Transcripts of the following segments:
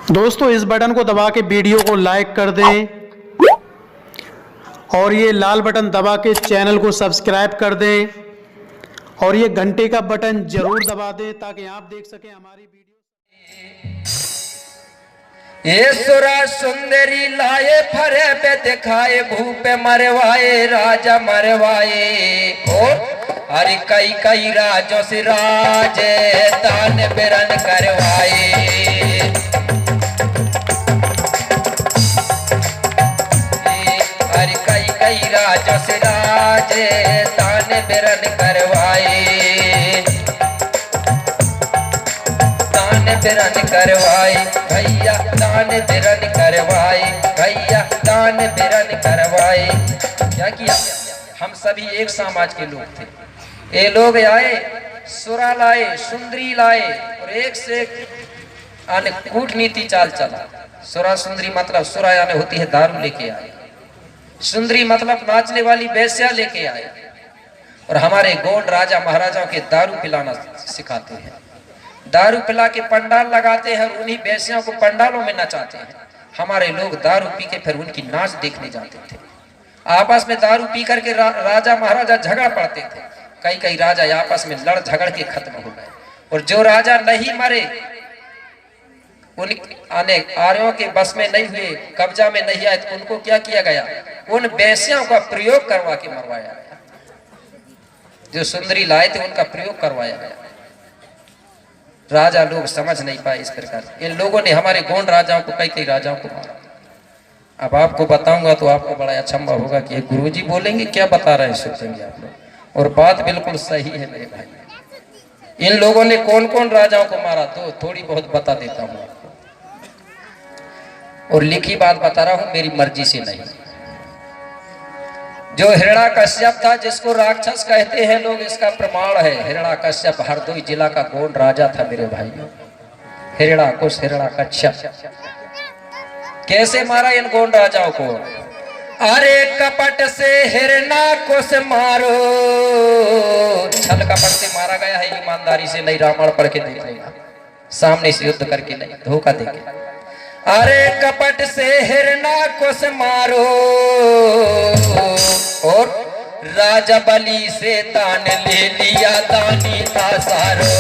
दोस्तों इस बटन को दबा के वीडियो को लाइक कर दें और ये लाल बटन दबा के चैनल को सब्सक्राइब कर दें और ये घंटे का बटन जरूर दबा दें ताकि आप देख सकें हमारी वीडियो। ये सुरा सुंदरी लाए फरे पे दिखाए भूपे मरवाए राजा मरवाए अरे कई कई राजों से राज तान बिरन करवाए। अरे कई कई राजों से राज तान बिरन करवाए, तान बिरन करवाए भैया, तान बिरन करवाए भैया, तान बिरन करवाए। क्या किया? हम सभी एक समाज के लोग थे। ये लोग आए, सुरा लाए, सुंदरी लाए और एक से एक कूटनीति चाल चला। सुरा सुंदरी मतलब सुरा यानी होती है दारू लेके आए, सुंदरी मतलब नाचने वाली वेश्या लेके आए और हमारे गोंड राजा महाराजाओं के दारू पिलाना सिखाते हैं। दारू पिला के पंडाल लगाते हैं और उन्हीं वेश्याओं को पंडालों में नचाते हैं। हमारे लोग दारू पी के फिर उनकी नाच देखने जाते थे। आपस में दारू पी करके राजा महाराजा झगड़ पड़ते थे। कई कई राजा आपस में लड़ झगड़ के खत्म हो गए और जो राजा नहीं मरे, उन अनेक आर्यों के बस में नहीं हुए, कब्जा में नहीं आए, तो उनको क्या किया गया? उन वेश्याओं का प्रयोग करवा के मरवाया गया। जो सुंदरी लाए थे उनका प्रयोग करवाया गया। राजा लोग समझ नहीं पाए इस प्रकार। इन लोगों ने हमारे गोंड राजाओं को, कई कई राजाओं को मारा। अब आपको बताऊंगा तो आपको बड़ा अचंभा होगा कि गुरुजी बोलेंगे क्या बता रहे हैं, सोचेंगे आप लोग। और बात बिल्कुल सही है मेरे भाई। इन लोगों ने कौन कौन राजाओं को मारा तो थोड़ी बहुत बता देता हूं आपको, और लिखी बात बता रहा हूं, मेरी मर्जी से नहीं। जो हिरण्याकश्यप था, जिसको राक्षस कहते हैं लोग, इसका प्रमाण है। हिरण्याकश्यप हरदोई जिला का गोंड राजा था मेरे भाइयों। हिरण्याकुश, हिरण्याकश्यप। कैसे मारा इन गोंड राजाओं को? अरे कपट से हिरण्याकुश मारो, छल कपट से मारा गया है, ईमानदारी से नहीं। रामायण पढ़ के देख लेगा, सामने से युद्ध करके नहीं, धोखा देके। अरे कपट से हिरण्याकुश मारो और राजा बलि से तान ले लिया, दानी था सारो।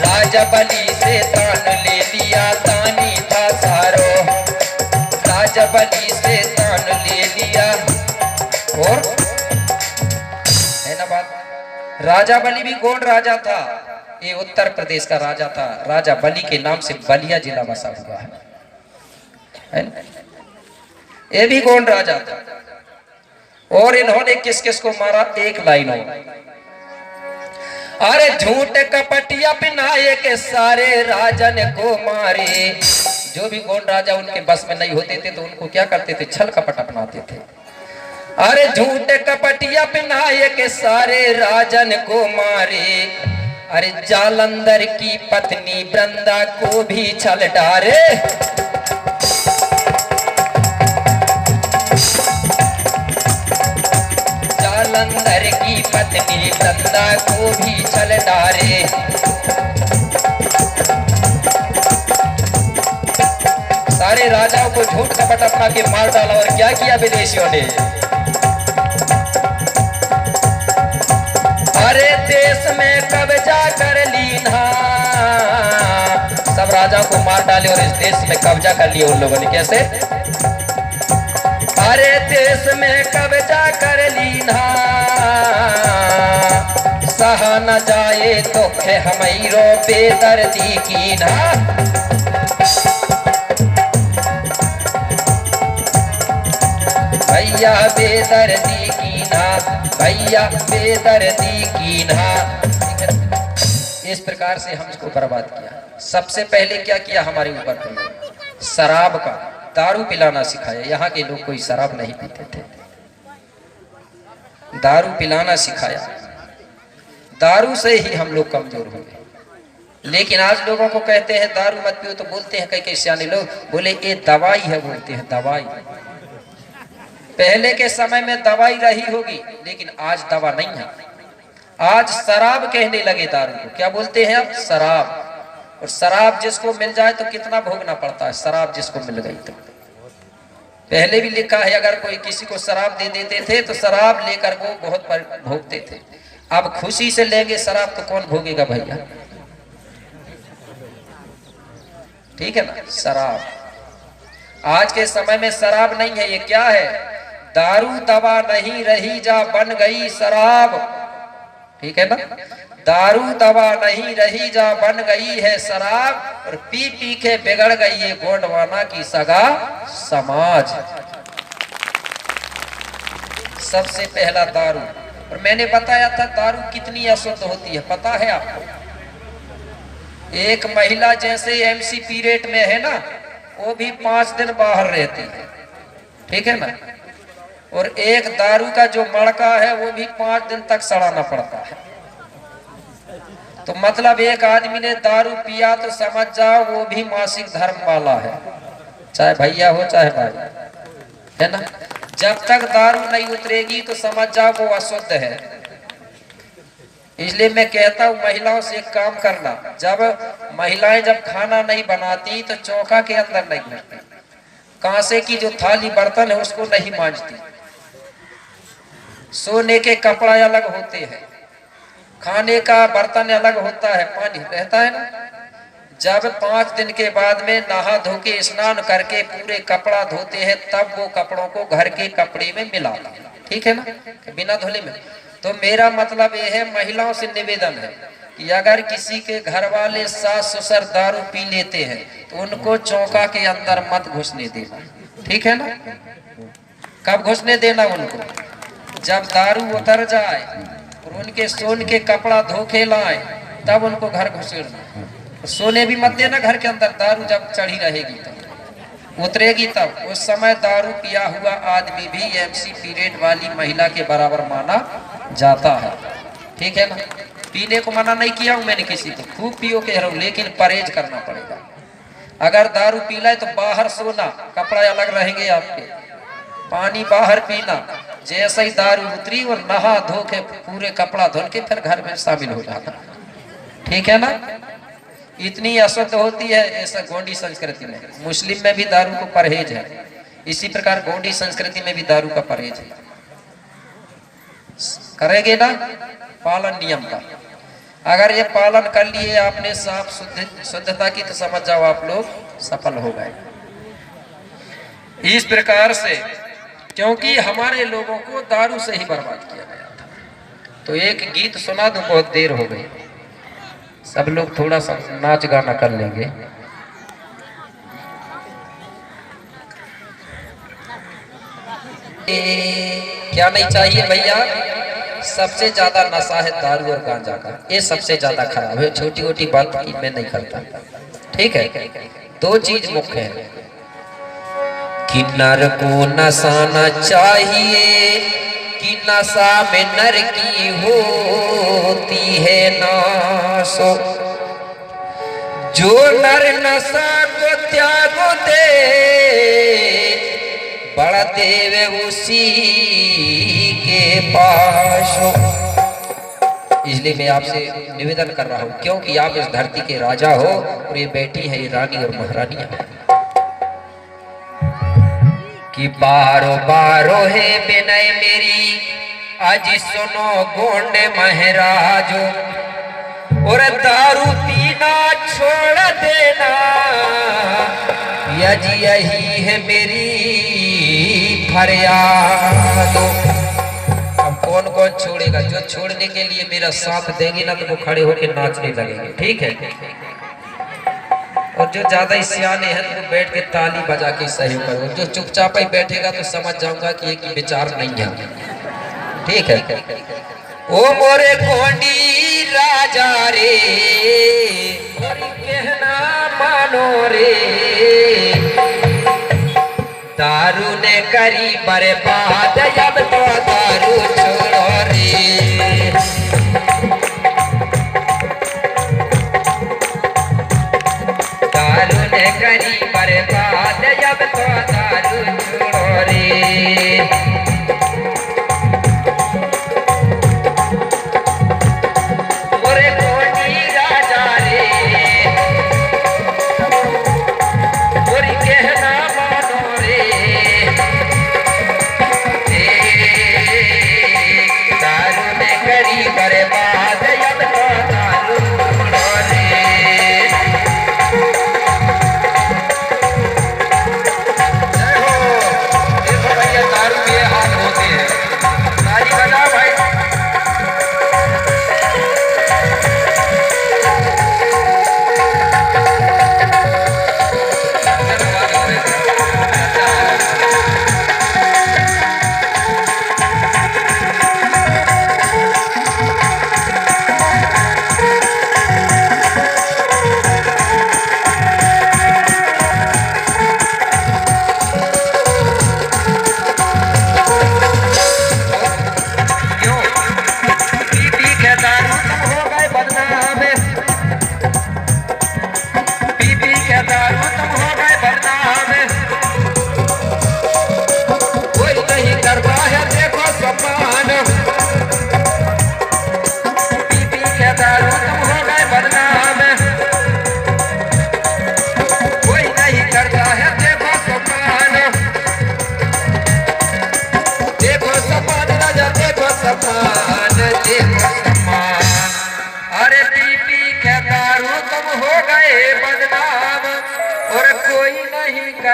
राजा बलि से तान ले लिया, दानी था सारो। राजा बलि से तान ले लिया और है ना बात। राजा बलि भी गोंड राजा था। ये उत्तर प्रदेश का राजा था। राजा बलि के नाम से बलिया जिला बसा हुआ है। ये भी गोंड राजा था। और इन्होंने किस किस को मारा? एक लाइन हो। अरे झूठ कपट अपनाए के सारे राजन को मारे। जो भी गोंड राजा उनके बस में नहीं होते थे तो उनको क्या करते थे? छल कपट अपनाते थे। अरे झूठ कपट अपनाए के सारे राजन को मारे। अरे जालंधर की पत्नी वृंदा को भी छल डारे। जालंधर की पत्नी वृंदा को भी छल डारे। सारे राजाओं को झूठ कपट अपना के मार डाला। और क्या किया विदेशियों ने? अरे देश में कब्जा कर लीना। सब राजाओं को मार डाले और इस देश में कब्जा कर लिया उन लोगों ने। कैसे? अरे देश में कब्जा कर लीना, सहा न जाए तो हमरो बेदर्दी की ना। भैया बेदर्दी की ना, भैया बेदर्दी की ना। इस प्रकार से हम इसको बर्बाद किया। सबसे पहले क्या किया हमारे ऊपर? शराब का, दारू पिलाना सिखाया। यहाँ के लोग कोई शराब नहीं पीते थे, दारू पिलाना सिखाया। दारू से ही हम लोग कमजोर हो गए। लेकिन आज लोगों को कहते हैं दारू मत पियो तो बोलते हैं कई कई सियाने लोग, बोले ये दवाई है, बोलते हैं दवाई। पहले के समय में दवाई रही होगी लेकिन आज दवा नहीं है। आज शराब कहने लगे दारू को। क्या बोलते हैं अब? शराब। और शराब जिसको मिल जाए तो कितना भोगना पड़ता है, शराब जिसको मिल गई तो। पहले भी लिखा है अगर कोई किसी को शराब दे देते थे तो शराब लेकर वो बहुत भोगते थे। अब खुशी से लेंगे शराब तो कौन भोगेगा भैया? ठीक है ना। शराब आज के समय में शराब नहीं है, ये क्या है? दारू दवा नहीं रही जा बन गई शराब। ठीक है ना। दारू दवा नहीं रही जा बन गई है शराब, और पी पी के बिगड़ गई ये गोंडवाना की सगा समाज। सबसे पहला दारू। और मैंने बताया था दारू कितनी अशुद्ध होती है, पता है आपको? एक महिला जैसे एमसी पीरियड में है ना, वो भी 5 दिन बाहर रहती है। ठीक है ना। और एक दारू का जो मड़का है वो भी 5 दिन तक सड़ाना पड़ता है। तो मतलब एक आदमी ने दारू पिया तो समझ जाओ वो भी मासिक धर्म वाला है, चाहे भैया हो चाहे भाई, है ना। जब तक दारू नहीं उतरेगी तो समझ जाओ वो अशुद्ध है। इसलिए मैं कहता हूँ महिलाओं से एक काम करना, जब महिलाएं जब खाना नहीं बनाती तो चौका के अंदर नहीं घुसती, कांसे की जो थाली बर्तन है उसको नहीं मांजती, सोने के कपड़ा अलग होते हैं, खाने का बर्तन अलग होता है, पानी रहता है ना। जब 5 दिन के बाद में नहा धो के स्नान करके पूरे कपड़ा धोते हैं तब वो कपड़ों को घर के कपड़े में मिलाता। ठीक है ना, बिना धोले में। तो मेरा मतलब ये है, महिलाओं से निवेदन है कि अगर किसी के घर वाले सास ससुर दारू पी लेते हैं तो उनको चौका के अंदर मत घुसने देना। ठीक है ना। कब घुसने देना उनको? जब दारू उतर जाए और उनके सोने के कपड़ा धो के लाए तब उनको घर घुसेड़ना। सोने भी मत देना घर के अंदर, दारू जब चढ़ी रहेगी तब उतरेगी तब। उस समय दारू पिया हुआ आदमी भी एमसी पीरियड वाली महिला के बराबर माना जाता है। ठीक है ना। पीने को मना नहीं किया हूं मैंने किसी को, खूब पियो कह रहा हूं, लेकिन परहेज करना पड़ेगा। अगर दारू पी लाए तो बाहर सोना, कपड़ा अलग रहेंगे आपके, पानी बाहर पीना। जैसे ही दारू उतरी और नहा धो के पूरे कपड़ा धो के फिर घर में शामिल हो जाना। ठीक है ना। इतनी अशुद्ध होती है ऐसा गोंडी संस्कृति में। मुस्लिम में भी दारू को परहेज है, इसी प्रकार गोंडी संस्कृति में भी दारू का परहेज है। करेंगे ना पालन नियम का। अगर ये पालन कर लिए आपने साफ शुद्धता की तो समझ जाओ आप लोग सफल हो गए। इस प्रकार से, क्योंकि हमारे लोगों को दारू से ही बर्बाद किया गया था। तो एक गीत सुना दो, बहुत देर हो गई, सब लोग थोड़ा सा नाच गाना कर लेंगे। क्या नहीं चाहिए भैया? सबसे ज्यादा नशा है दारू और गांजा का, ये सबसे ज्यादा खराब है। छोटी छोटी बात की मैं नहीं करता। ठीक है। 2 चीज मुख्य है कि नर को नशा न चाहिए कि नशा में नर की होती है नाशो। जो नर नशा को त्याग दे बड़ा देव उसी के पास हो। इसलिए मैं आपसे निवेदन कर रहा हूं, क्योंकि आप इस धरती के राजा हो और ये बेटी है, ये रानी और महारानियां कि बारो बारो है विनय मेरी आज सुनो गोंड महाराजो, और दारू पीना छोड़ देना यही है मेरी फरियाद। अब कौन कौन छोड़ेगा? जो छोड़ने के लिए मेरा साथ देंगे ना तो वो खड़े होकर नाचने लगेंगे। ठीक है। और जो ज्यादा सियाने हैं तो बैठ के ताली बजा के सही करो। जो चुपचाप ही बैठेगा तो समझ जाऊंगा कि एक विचार नहीं है। ठीक है। ओ मोरे गोंडी राजा रे, कहना मानो रे, दारू ने करी बर्बाद जब तो दारू छोड़ो रे। दारू ने करी बर्बाद जब तो दारू छोड़ो रे।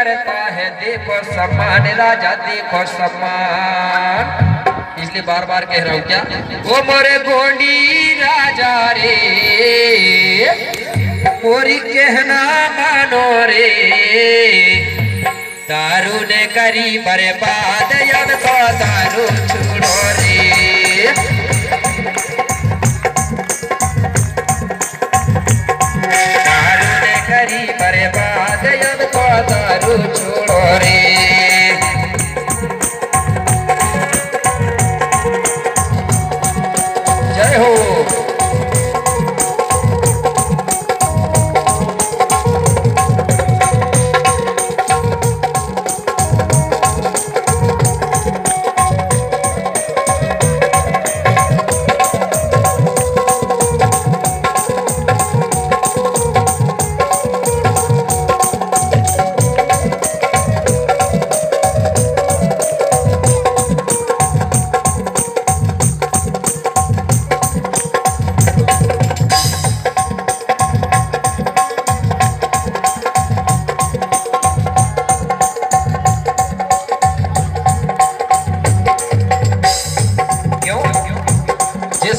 करता है देखो सम्मान राजा देखो सम्मान। इसलिए बार बार कह रहा हूं क्या, वो मोरे गोंडी राजा रे मोरी कहना मानो रे, दारू ने करी बर्बाद अब तो दारू छोड़ो रे। दारू ने करी बर्बाद अब तो दारू छोड़ो रे। जय हो।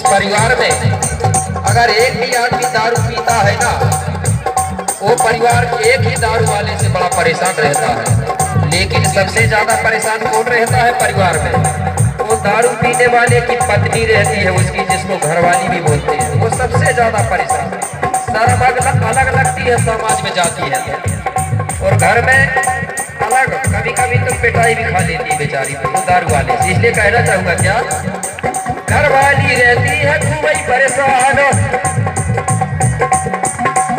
परिवार में अगर एक भी आदमी दारू पीता है ना, वो परिवार एक ही दारू वाले से बड़ा परेशान रहता है। लेकिन सबसे ज्यादा परेशान कौन रहता है परिवार में? वो दारू पीने वाले की पत्नी रहती है उसकी, जिसको घरवाली भी बोलते हैं, वो सबसे ज्यादा परेशान है। शर्म अलग लगती है, समाज में जाती है और घर में अलग, कभी कभी तो पिटाई भी खा लेती है बेचारी वो दारू वाले से। इसलिए कहना चाहूंगा क्या, घरवाली रहती है खूब ही परेशान,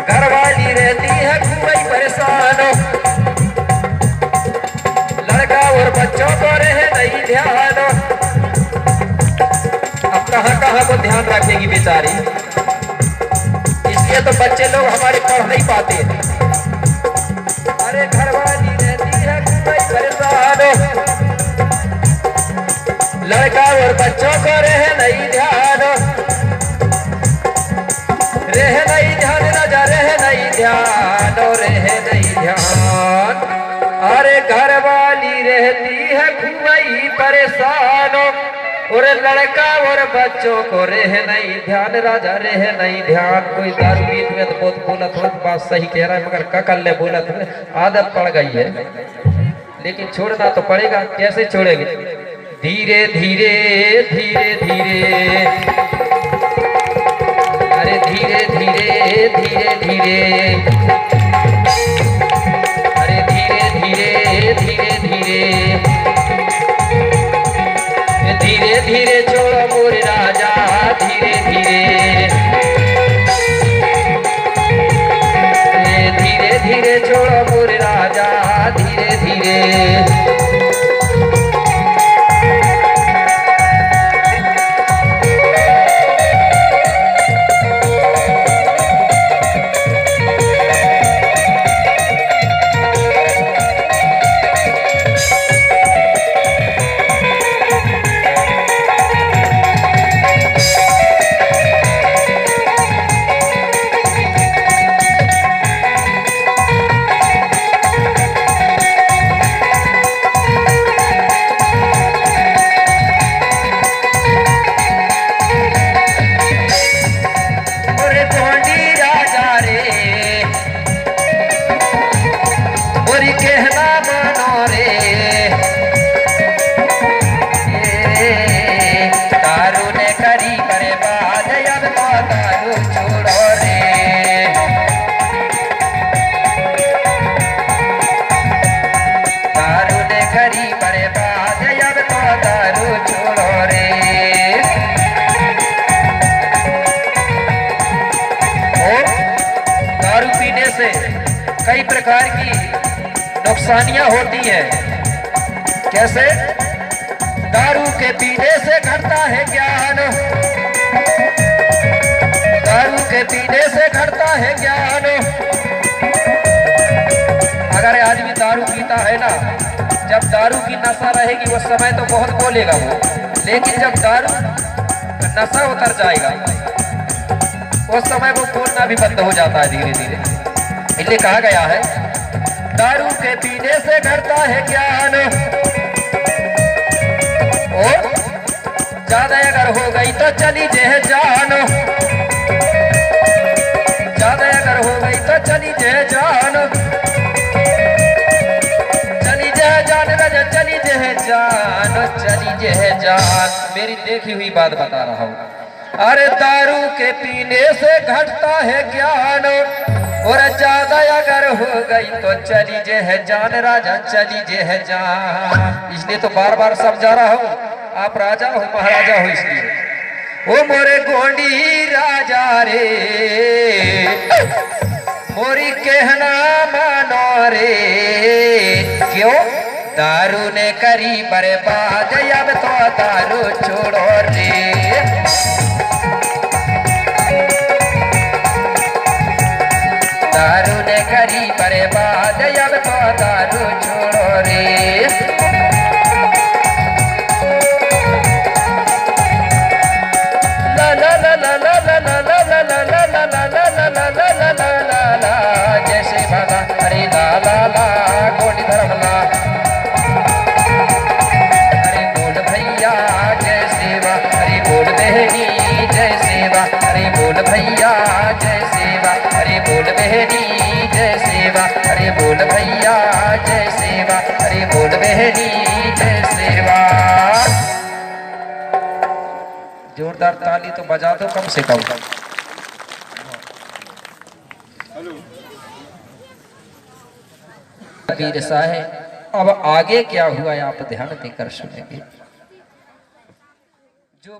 घरवाली रहती है खूब ही परेशान, लड़का और बच्चों को रहे नहीं ध्यान। अब कहाँ को ध्यान रखेगी बेचारी, इसलिए तो बच्चे लोग हमारे पढ़ नहीं पाते। अरे घरवाली रहती है खूब ही परेशान, लड़का और बच्चों को रहे नहीं ध्यान, रहे नहीं ध्यान राजा, रहे नहीं ध्यान, रहे नहीं ध्यान। अरे घरवाली रहती है खूब ही परेशान और लड़का और बच्चों को रहे नहीं ध्यान राजा, रहे नहीं ध्यान। कोई दारू पीत में तो बहुत बोला, थोड़ा बात सही कह रहा है, मगर ककल ने बोला था, आदत पड़ गई है, लेकिन छोड़ना तो पड़ेगा। कैसे छोड़ेंगे? धीरे धीरे धीरे धीरे, अरे धीरे धीरे धीरे धीरे, अरे धीरे धीरे धीरे धीरे, धीरे धीरे छोड़ो मोरे राजा धीरे धीरे, धीरे धीरे छोड़ो मोरे राजा धीरे धीरे। कई प्रकार की नुकसानियां होती हैं। कैसे? दारू के पीने से घटता है ज्ञान, दारू के पीने से घटता है ज्ञान। अगर आदमी दारू पीता है ना, जब दारू की नशा रहेगी उस समय तो बहुत बोलेगा वो, लेकिन जब दारू नशा उतर जाएगा उस समय वो बोलना भी बंद हो जाता है धीरे धीरे। इसलिए कहा गया है दारू के पीने से घटता है ज्ञान, और ज्यादा अगर हो गई तो चली जे जान, ज्यादा अगर हो गई तो चली जे जान, चली जे जान राजा, चली जे जान, चली जे जान। मेरी देखी हुई बात बता रहा हूँ। अरे दारू के पीने से घटता है ज्ञान, और ज्यादा अगर हो गई तो चली जे है जान राजा, चली जे है जान। इसलिए तो बार बार सब जा रहा हूँ, आप राजा हो महाराजा हो, इसलिए ओ मोरे गोंडी राजा रे, मोरी कहना मानो रे, क्यों दारू ने करी बर्बाद, अब तो दारू छोड़ो रे, दारू ने करी बर्बाद, अब तो दारू छोड़ो रे। ला ला ला ला ला ला ला ला ला ला ला ला ला ला ला ला ला ला, जैसे बाला अरे ला ला ला गोंडी धर्म ला, अरे बोल भैया जय सेवा, अरे बोल बहनी जय सेवा, अरे बोल भैया जय सेवा, अरे बोल बहनी जय सेवा, अरे बोल भैया जय सेवा, अरे बोल बहनी जय सेवा। जोरदार ताली तो बजा दो कम से कम। वीर साहब, अब आगे क्या हुआ आप ध्यान देकर सुनेंगे। जो